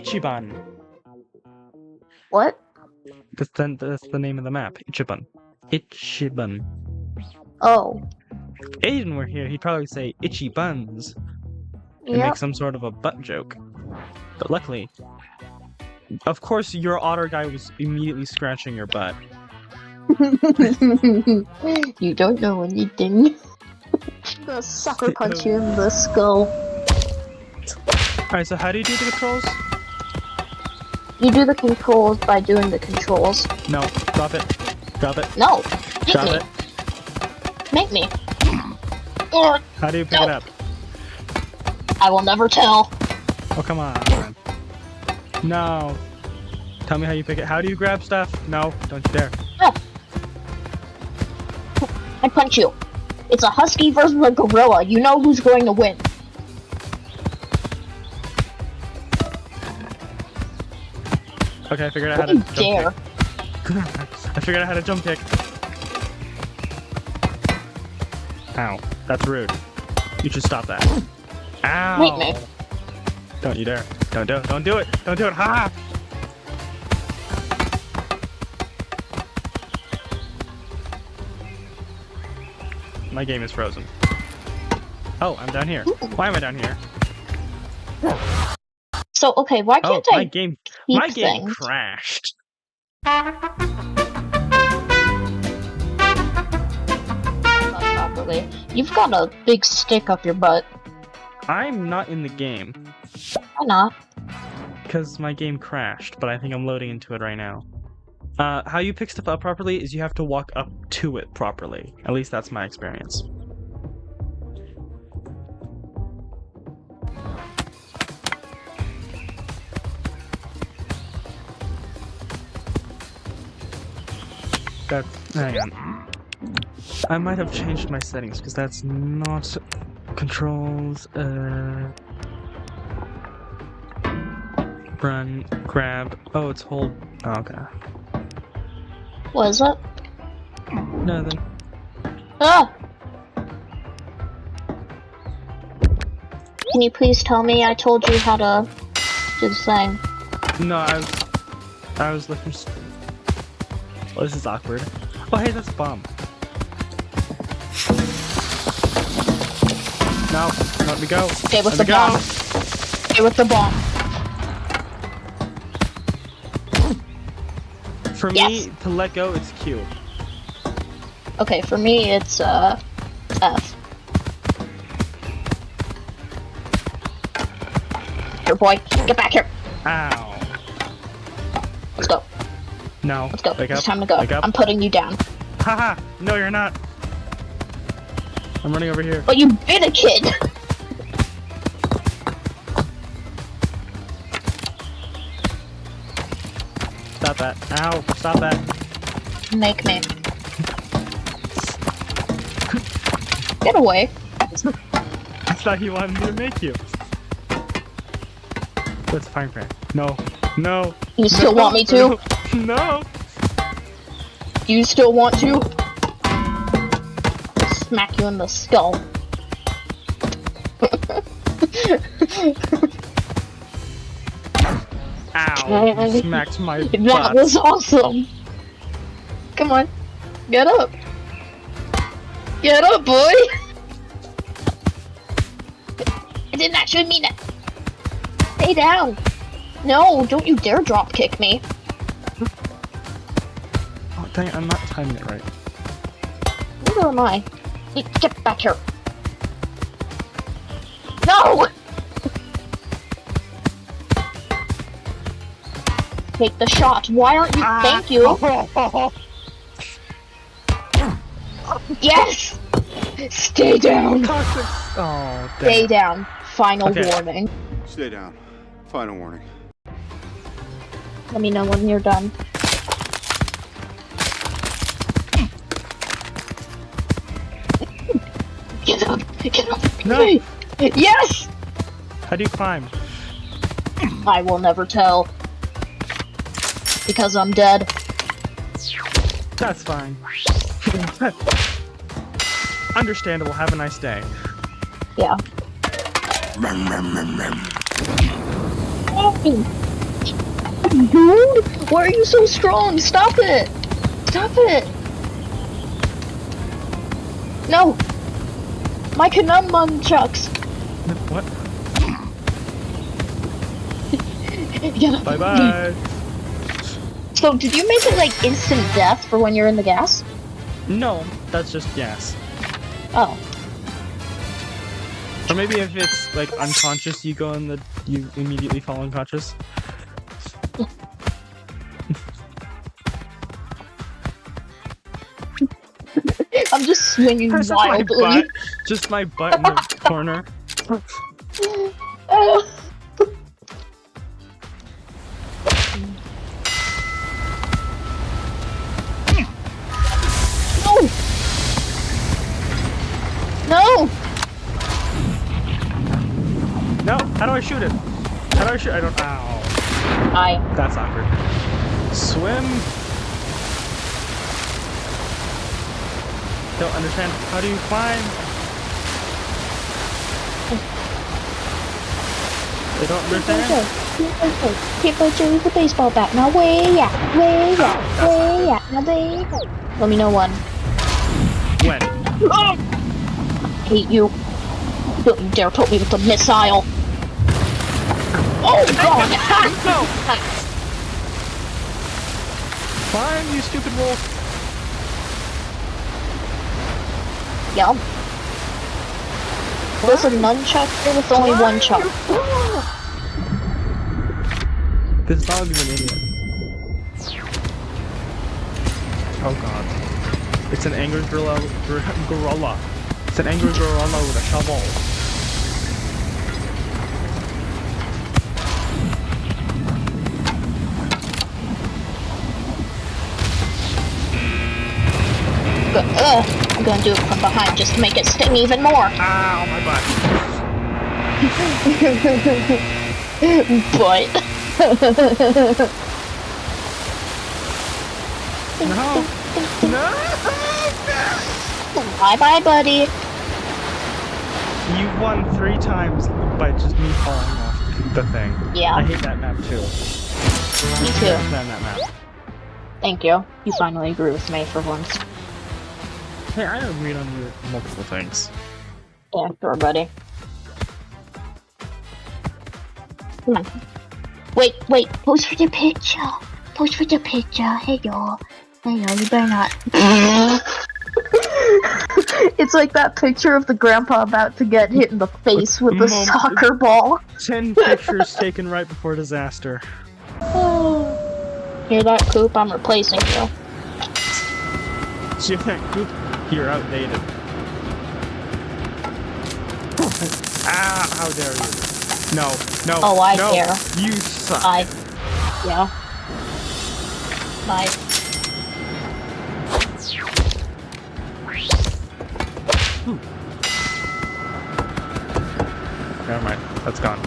Ichiban. What? That's the name of the map. Ichiban. Ichiban. Oh. If Aiden were here, he'd probably say itchy buns and Yep. make some sort of a butt joke. But luckily, of course, your otter guy was immediately scratching your butt. You don't know anything. I'm gonna sucker punch you in the skull. Alright, so how do you do the controls? You do the controls by doing the controls. No, drop it. Drop it. No! Hit Drop me! it. Make me! Or How do you pick it up? I will never tell. Oh, come on. No. Tell me how you pick it. How do you grab stuff? No, don't you dare. No. I punch you. It's a husky versus a gorilla. You know who's going to win. Okay, I figured out how Don't to you dare. jump kick. I figured out how to jump kick. Ow. That's rude. You should stop that. Ow. Wait, man. Don't you dare. Don't do it. Don't do it. Don't do it. Ha! My game is frozen. Oh, I'm down here. Why am I down here? So, okay, why Oh, can't my I game keep my game things? crashed. Properly. You've got a big stick up your butt. I'm not in the game Why not? because my game crashed, but I think I'm loading into it right now. How you pick stuff up properly is you have to walk up to it properly. At least that's my experience. Hang on. I might have changed my settings because that's not controls. Run, grab. Oh, it's hold. Oh, okay. What is it? Nothing. Ah! Can you please tell me I told you how to do the thing? No, I was looking. Oh, this is awkward. Oh, hey, that's a bomb. No, let me go. Okay, with Let the me bomb. go. Okay, with the bomb. For Yes. me, to let go, it's Q. Okay, for me it's F. Here, boy, get back here. Ow. Let's go. No. Let's go. Wake It's up. time to go. Wake up. I'm putting you down. Haha. No, you're not. I'm running over here. But you've been a kid. Stop that. Ow. Stop that. Make me. Get away. I thought he wanted me to make you. That's fine, Fran. No. No. You still No. want me to? No. Do you still want to? Smack you in the skull. Ow. You smacked my That butt. was awesome. Come on. Get up. Get up, boy. I didn't actually mean it. Stay down. No, don't you dare drop kick me. Oh, dang it, I'm not timing it right. Neither am I. Get back here. No! Take the shot. Why aren't you? Thank you. Yes! Stay down. Oh, dang Stay it. down. Final Okay. warning. Stay down. Final warning. Let me know when you're done. Get up! Get up! No. Yes! How do you climb? I will never tell. Because I'm dead. That's fine. Understandable. Have a nice day. Yeah. Oh, Dude, why are you so strong? Stop it! Stop it! No! My Kanum nunchucks! What? Yeah. Bye bye. So, did you make it like instant death for when you're in the gas? No, that's just gas. Oh. Or maybe if it's like unconscious, you immediately fall unconscious. I'm just swinging Just my wildly. butt. Just my butt in the corner. Oh. No! No, how do I shoot it? How do I shoot? I don't. Ow. That's awkward. Swim. Don't understand. How do you climb? They don't understand. People choose the baseball bat. Now way out, way out, way out, now way out. Let me know when. When? Hate you. Don't you dare put me with the missile. Oh god! No! Climb, you stupid wolf. Yeah. There's a nunchuck here with only one chuck. This dog is an idiot. Oh god. It's an angry gorilla. It's an angry gorilla with a shovel. I'm gonna do it from behind just to make it sting even more. Ow, my butt. But No. No. bye bye, buddy. You won 3 times by just me falling off the thing. Yeah. I hate that map too. Me too. That map. Thank you. You finally agree with me for once. Hey, I agreed on multiple things. Yeah, sure, buddy. Come on. Wait. Pose for the picture. Pose for the picture. Hey, y'all. You better not. It's like that picture of the grandpa about to get hit in the face with the soccer ball. 10 pictures taken right before disaster. Hear that, Coop? I'm replacing you. You can't Coop. You're outdated. Ah, how dare you. No. Oh, I no. dare. You suck. Yeah. Bye. Never mind. That's gone.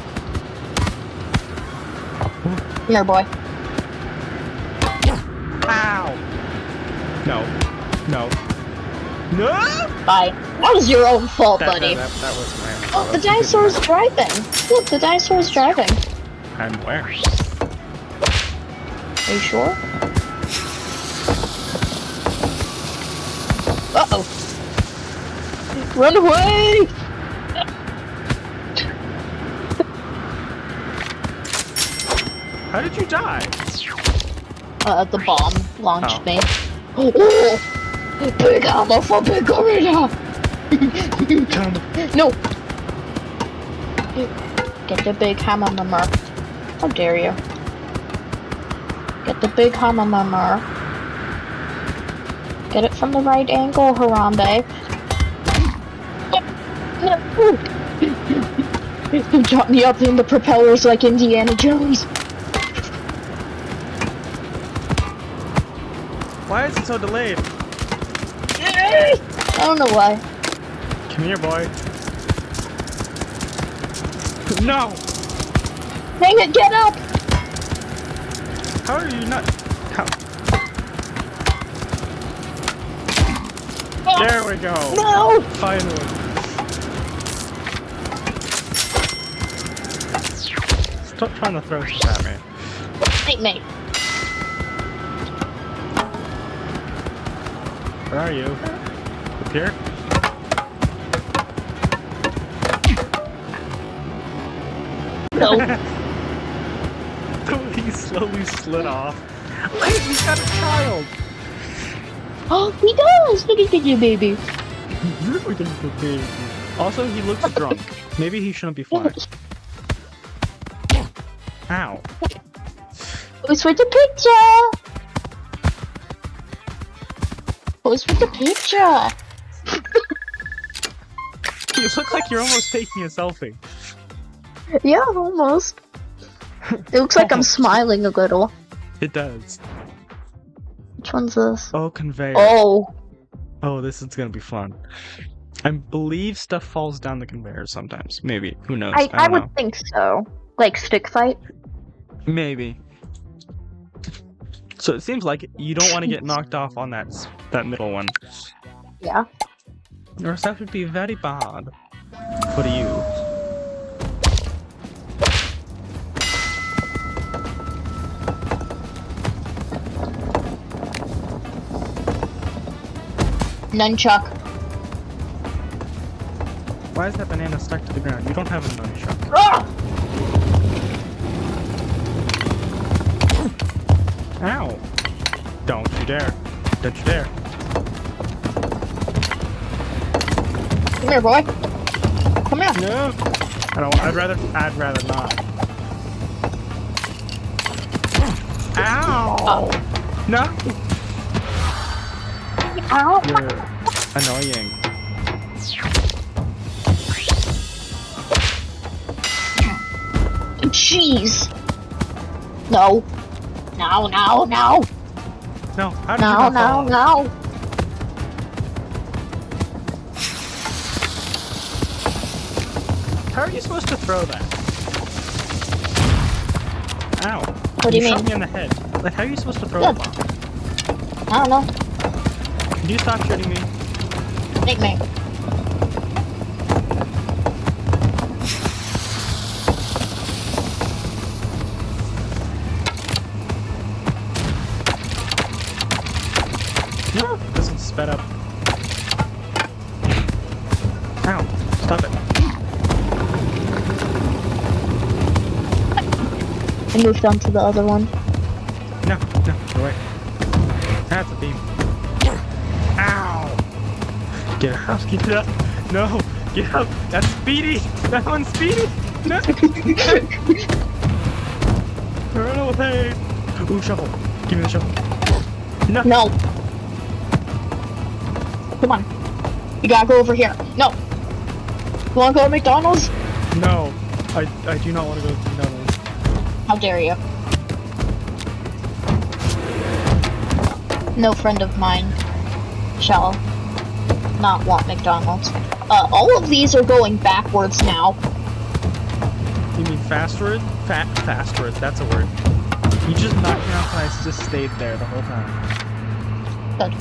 Here, boy. Ow! No. Bye. That was your own fault, That buddy. was my own. Oh, the dinosaur's driving. Look, the dinosaur's driving. And where? Are you sure? Uh-oh. Run away! How did you die? The bomb launched Oh. me. Oh! Big hammer for big gorilla! No! Get the big hammer, mama. How dare you? Get the big hammer, mama. Get it from the right angle, Harambe. No! You dropped me up in the propellers like Indiana Jones. Why is it so delayed? I don't know why. Come here, boy. No! Dang it, get up! How are you not? How? There we go. No! Finally. Stop trying to throw shit at me. Mate. Where are you? Up here? No. He slowly slid off. Wait, he's got a child! Oh, he does! Look at you, baby. Also, he looks drunk. Maybe he shouldn't be flying. Ow. Pose for the picture! Pose for the picture! You look like you're almost taking a selfie. Yeah, almost. It looks like I'm smiling a little. It does. Which one's this? Oh, conveyor. Oh. Oh, this is gonna be fun. I believe stuff falls down the conveyor sometimes. Maybe. Who knows? I don't would know. think so. Like stick fight? Maybe. So it seems like you don't want to get knocked off on that middle one. Yeah. Or else that would be very bad for you. Nunchuck. Why is that banana stuck to the ground? You don't have a nunchuck. Ah! Ow! Don't you dare. Don't you dare. Come here, boy. Come here. No! I'd rather not. Ow! Oh. No! Ow. You're annoying. Jeez. No. No, no, no. No, how did you No, not no, fall? no. How are you supposed to throw that? Ow. What do you shot mean? me in the head. Like, how are you supposed to throw Good. the bomb? I don't know. Can you stop shooting me? Nickname. No! This one's sped up. Ow. Stop it. I moved on to the other one. No, go away. That's a beam. Ow! Get up, get up. No, get up. That's Speedy. That one's Speedy. No. Run away. Ooh, shovel. Give me the shovel. No. No. Come on. You gotta go over here. No. You wanna go to McDonald's? No. I do not want to go to McDonald's. How dare you? No friend of mine shall not want McDonald's. All of these are going backwards now. You mean fastward? Fastward. That's a word. You just knocked me off and I just stayed there the whole time. Good.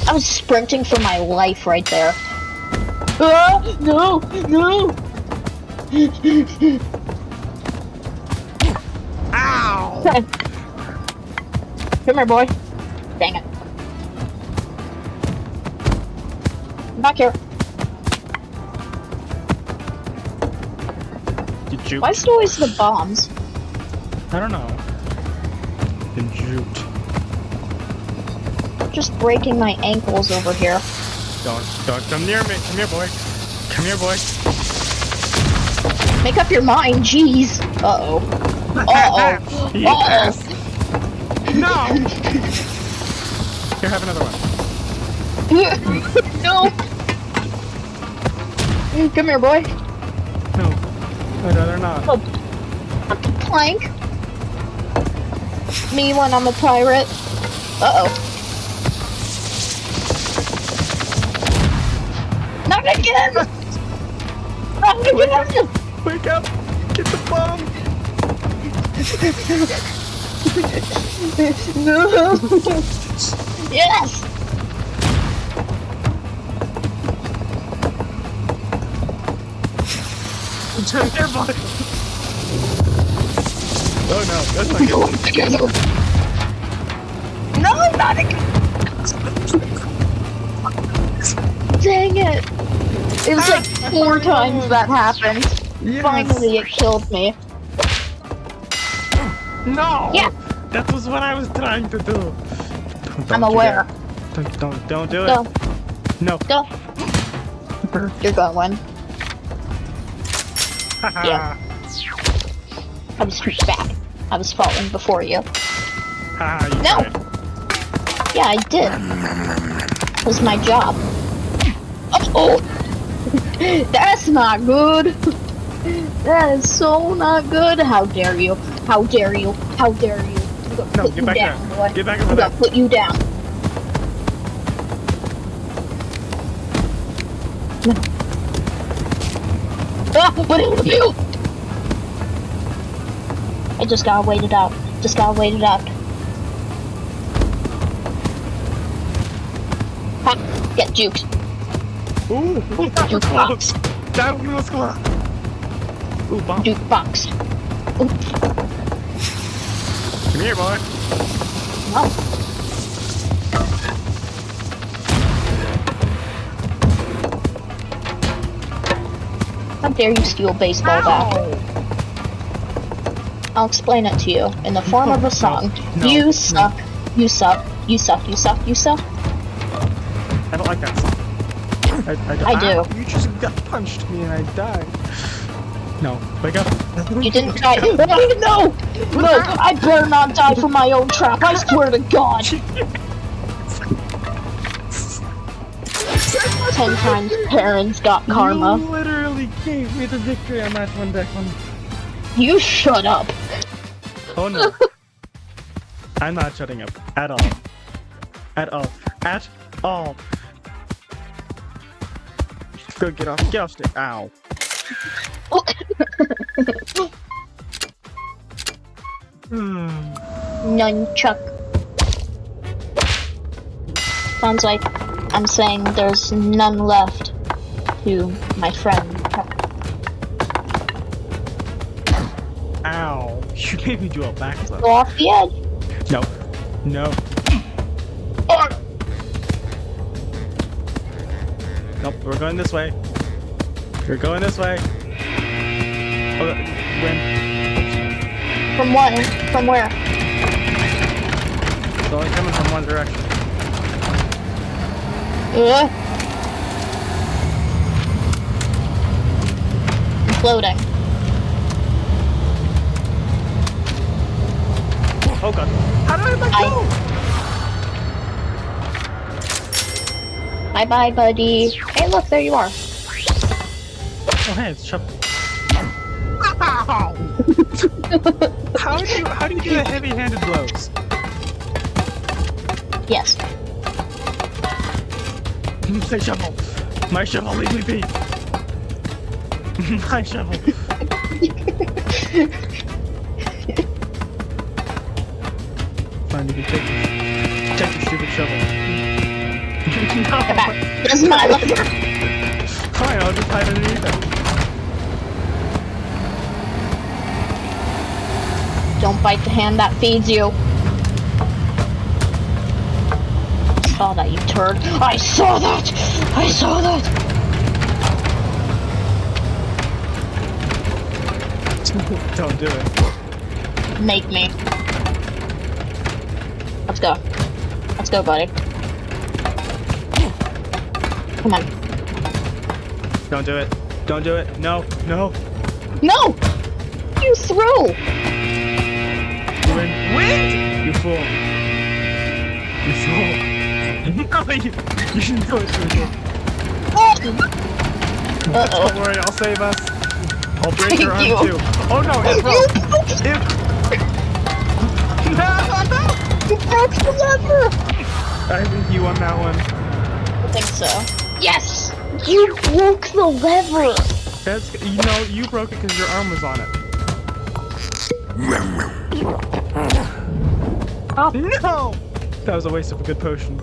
I was sprinting for my life right there. Ah, no, no. Ow! Come here, boy. Dang it. Come back here. You juked. Why is it always the bombs? I don't know. Been juked. Just breaking my ankles over here. Don't come near me. Come here, boy. Come here, boy. Make up your mind, jeez. Uh-oh. Uh-oh. Yes. Uh-oh. No! Here, have another one. No. Come here, boy. No. I'd rather not. Oh. Plank. Me when I'm a pirate. Uh-oh. Not again! Not again! Wake up! Get the bomb! No! Yes! Come here, boy! Oh no, that's not We good. go up together. No, not again. Dang it. It was like 4 times that happened. Yes. Finally, it killed me. No! Yeah. That was what I was trying to do. I'm aware. Don't do it. Go, No. go. You're going. Yeah. I was back. I was falling before you. Haha, you No. tried. Yeah, I did. It was my job. Oh! That's not good. That is so not good. How dare you? How dare you? How dare you? I'm gonna No, put get you back down, there. boy. Get back over I'm there. gonna put you down. No. Ah, what did I do? I just gotta wait it out. Just gotta wait it out. Ha! Get juked. Ooh, that was close. That one was close. Ooh, bomb. Jukebox. Come here, boy. No. How dare you steal a baseball bat? I'll explain it to you in the form of a song. No, You no. suck. You suck. You suck. You suck. You suck. I don't like that song. I do. Ah, you just got punched me and I died. No, wake up. You didn't die. Oh, no! No! I better not die from my own trap. I swear to God. 10 times parents got karma. You literally gave me the victory on that one, Declan. You shut up. Oh no. I'm not shutting up. At all. At all. At all. Go get off stick. Ow. Nunchuck. Sounds like I'm saying there's none left to my friend. Ow. You made me do a backflip. Go off the edge. No. No. Nope, we're going this way. We're going this way. Oh, win. From what? From where? It's only coming from one direction. I'm floating. Oh god. How did I let go? Bye bye, buddy. Hey, look, there you are. Oh hey, it's Chubb. How do you do the heavy-handed blows? Yes. Say shovel. My shovel, leave me be. My shovel. Fine, you can take your stupid shovel. Get No. back. This is my lever. Fine, I'll just hide underneath it. Don't bite the hand that feeds you. I saw that, you turd. I saw that! I saw that! Don't do it. Make me. Let's go. Let's go, buddy. Come on. Don't do it. Don't do it. No. No. No! You threw! You win. You fool. You fool. No, you shouldn't do it. Uh-oh. Don't worry, I'll save us. I'll break your arm You. too. Oh no, it broke. It... No, no. You broke the lever! I think you won that one. I think so. Yes! You broke the lever! That's, you know, you broke it because your arm was on it. Stop. No! That was a waste of a good potion.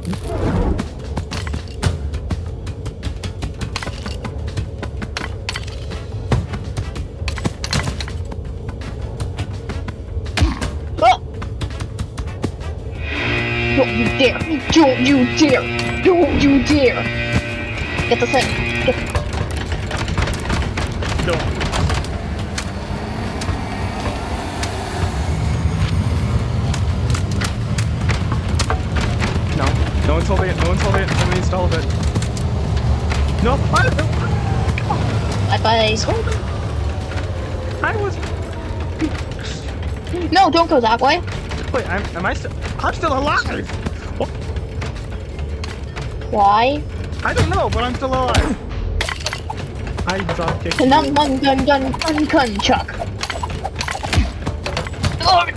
dare! Don't you dare! Don't you dare! Get the thing. Get No. No. No one's holding it. No one's holding it. Somebody needs to hold it. No. Bye-bye. I was. No, don't go that way. Wait, am I still? I'm still alive. What? Why? I don't know, but I'm still alive. I drop kicked. Gun, Chuck. Ugh.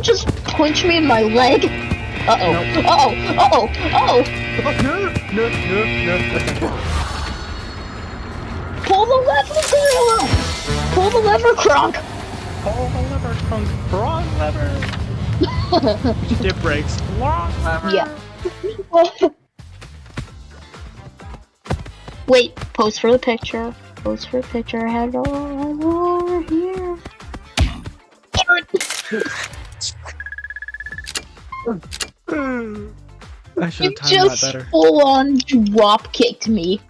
Just punch me in my leg. Uh-oh. Nope. Uh-oh. Uh-oh. Uh-oh. No. That's not good. Pull the lever, Gorilla! Pull the lever, Kronk! Pull the lever, Kronk. Wrong lever. It breaks. Wrong lever. Yeah. Wait, pose for the picture. Pose for the picture. Hello, over here. I should You have timed that just better. full-on drop kicked me.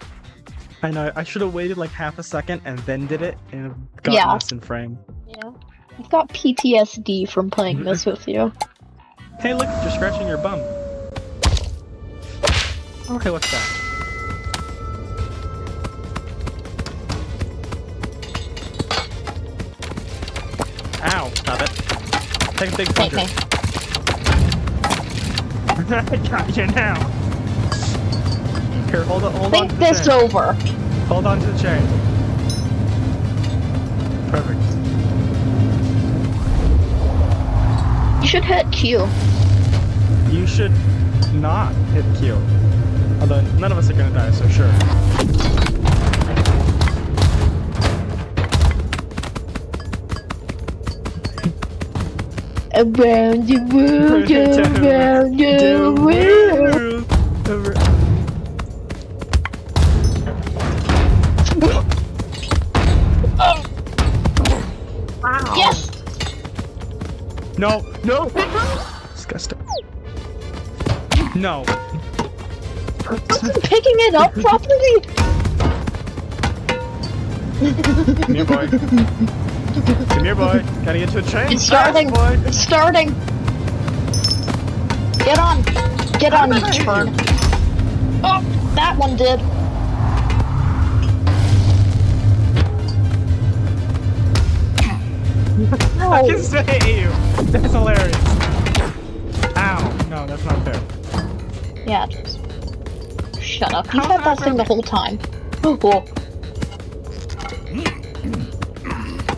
I know. I should have waited like half a second and then did it, and got Yeah. this in frame. Yeah. I've got PTSD from playing this with you. Hey, look! You're scratching your bum. Okay, what's that? Ow! Stop it. Take a big Thank puncher. me. I got you now. Here, hold on to Think the this chain. over. Hold on to the chain. Perfect. You should hit Q. You should not hit Q. Although none of us are gonna die, so sure. Around the world, around the world. Yes! No! Disgusting. No. Wasn't picking it up properly? Come here, boy. Come here, boy. Gotta get to a chain. It's starting. Fast, boy. It's starting. Get on. Get on, you turd. Oh, that one did. I can still hit you. That's hilarious. Ow. No, that's not fair. Yeah, it is. Shut up. You've had that thing the whole time. Oh, cool.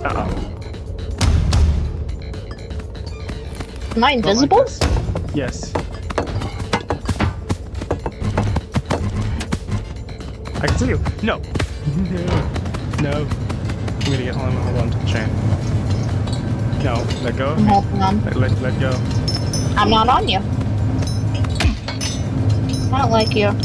Uh-oh. Am I invisible? Don't like this. Yes. I can see you. No. No. I'm gonna get hold on to the chain. No, let go. I'm holding on. Let go. I'm not on you. I don't like you. I'm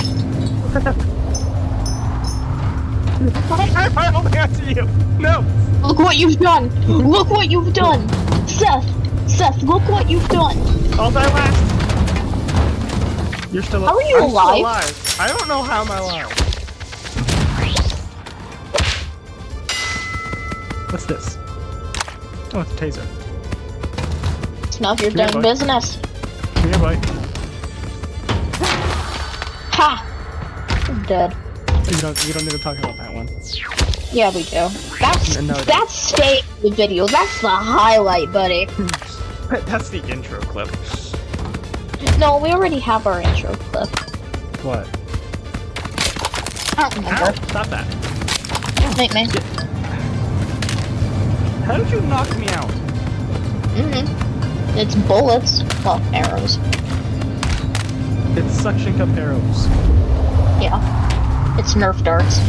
holding on to you. No. Look what you've done! Look what you've done! Seth, look what you've done! I'll die last. You're still. How are you I'm still alive? alive. I don't know how I'm alive. What's this? Oh, it's a taser. Now you're Come here, done bud. business. Come here, boy. Ha! I'm dead. You don't need to talk about that one. Yeah, we do. No, That's staying in the video. That's the highlight, buddy. That's the intro clip. No, we already have our intro clip. What? I don't Ow! remember. Stop that. Make me. How did you knock me out? It's bullets. Well, arrows. It's suction cup arrows. Yeah. It's Nerf darts.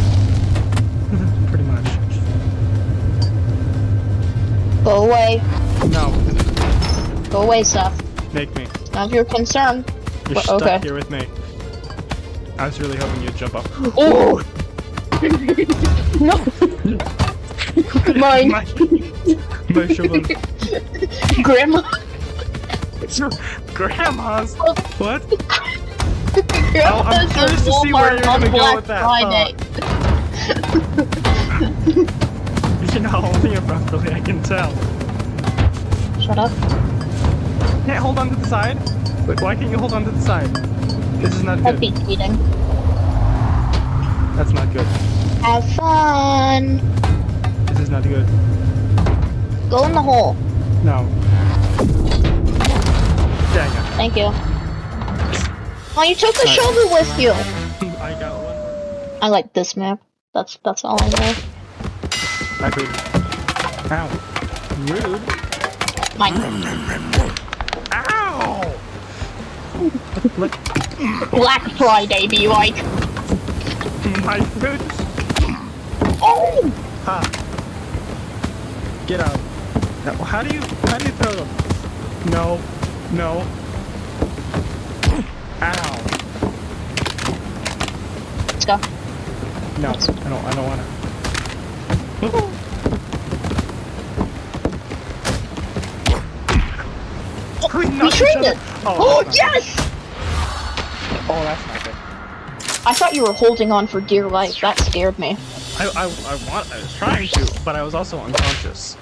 Pretty much. Go away. No. Go away, Seth. Make me. None of your concern. You're Well, stuck okay. here with me. I was really hoping you'd jump up. Oh! No! Mine. My shovel. Grandma. It's your grandma's. Oh. What? Grandma's I'm curious to see where you're Walmart on gonna go Black with that Friday. You're not holding it properly, I can tell. Shut up. Can't hold on to the side? Wait, why can't you hold on to the side? This is not That'd good. be cheating. That's not good. Have fun. This is not good. Go in the hole. No. Dang it. Thank you. Oh, you took the shovel with you. I got one. I like this map. That's all I know. Not good. Ow. Rude. Mine. Ow! Look, Black Friday be like. my food. Oh! Ha. Get out. Now, how do you throw them? No. No. Ow. Let's go. No, I don't wanna. We traded. Oh, that's not yes! good. Oh, that's not good. I thought you were holding on for dear life. That scared me. I was trying to, but I was also unconscious.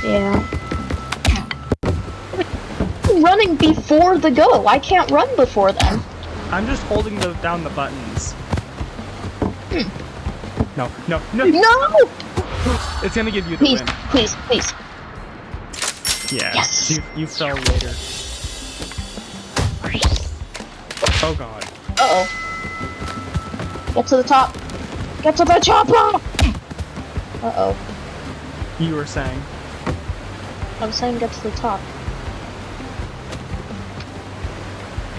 Yeah. Running before the go. I can't run before then. I'm just holding down the buttons. No. No! It's gonna give you the Please, win. please, please. Yeah. Yes. You fell later. Oh god. Uh-oh. Get to the top. Get to the chopper! Uh-oh. You were saying. I was saying get to the top.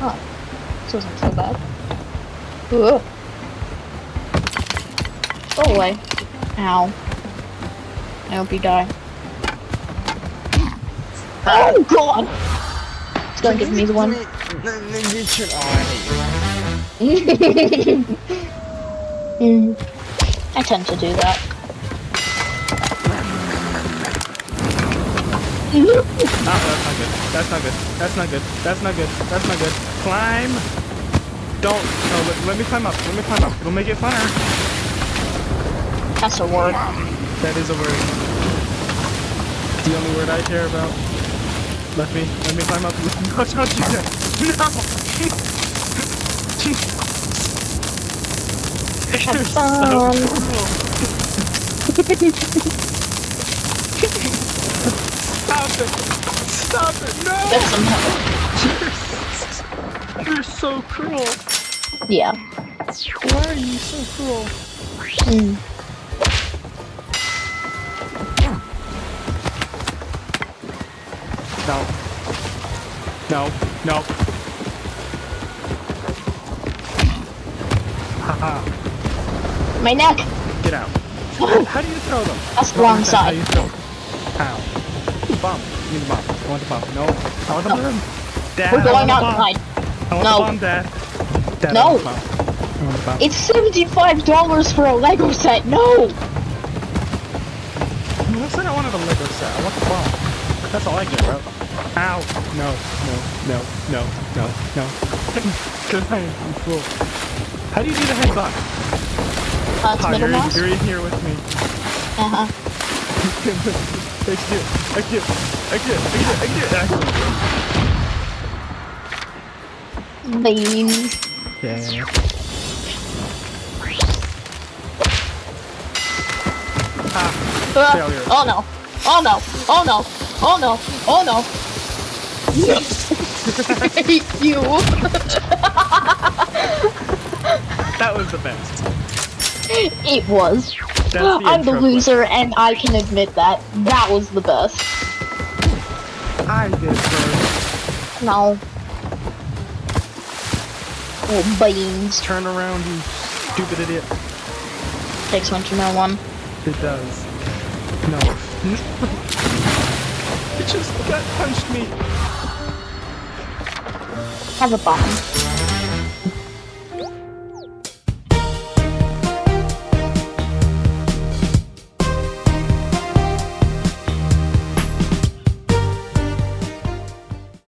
Oh. This wasn't so bad. Ugh. Go away. Ow. I hope you die. Oh god! It's gonna give me the one. I tend to do that. That's not good. That's not good. That's not good. That's not good. That's not good. Climb! Don't. No, let me climb up. Let me climb up. It'll make it funner. That's a word. That is a word. The only word I care about. Let me climb up. No, don't you dare. No! You're so fun. cruel. Stop it! Stop it! No! Get some help. You're so cruel. Yeah. Why are you so cruel? Mm. No. No. No. Haha. My neck! Get out. How do you throw them? That's the I don't wrong understand side. How you throw them. How? Bomb. Give me the bomb. I want the bomb. No. I want the bomb. Dad, We're I going want the bomb. outside. I want No. the bomb, Dad. Dad, No. I want the bomb. I want the bomb. It's $75 for a Lego set. No! I said I wanted a Lego set. I want the bomb. That's all I get, bro. Ow. No. No. No. No. No. No. Good thing. I'm cool. How do you do the headbutt? It's Oh, middle mouse. you're in here with me. Uh-huh. I can do it. Bean. Yeah. Failure. Oh no. Oh no. Oh no. Oh no. Oh no. I hate you. That was the best. It was. That's I'm the intro loser and I can admit that. That was the best. clip. I did first. No. Oh, beans. Turn around, you stupid idiot. Takes one to know one. It does. No. It just gut punched me. Have a bomb.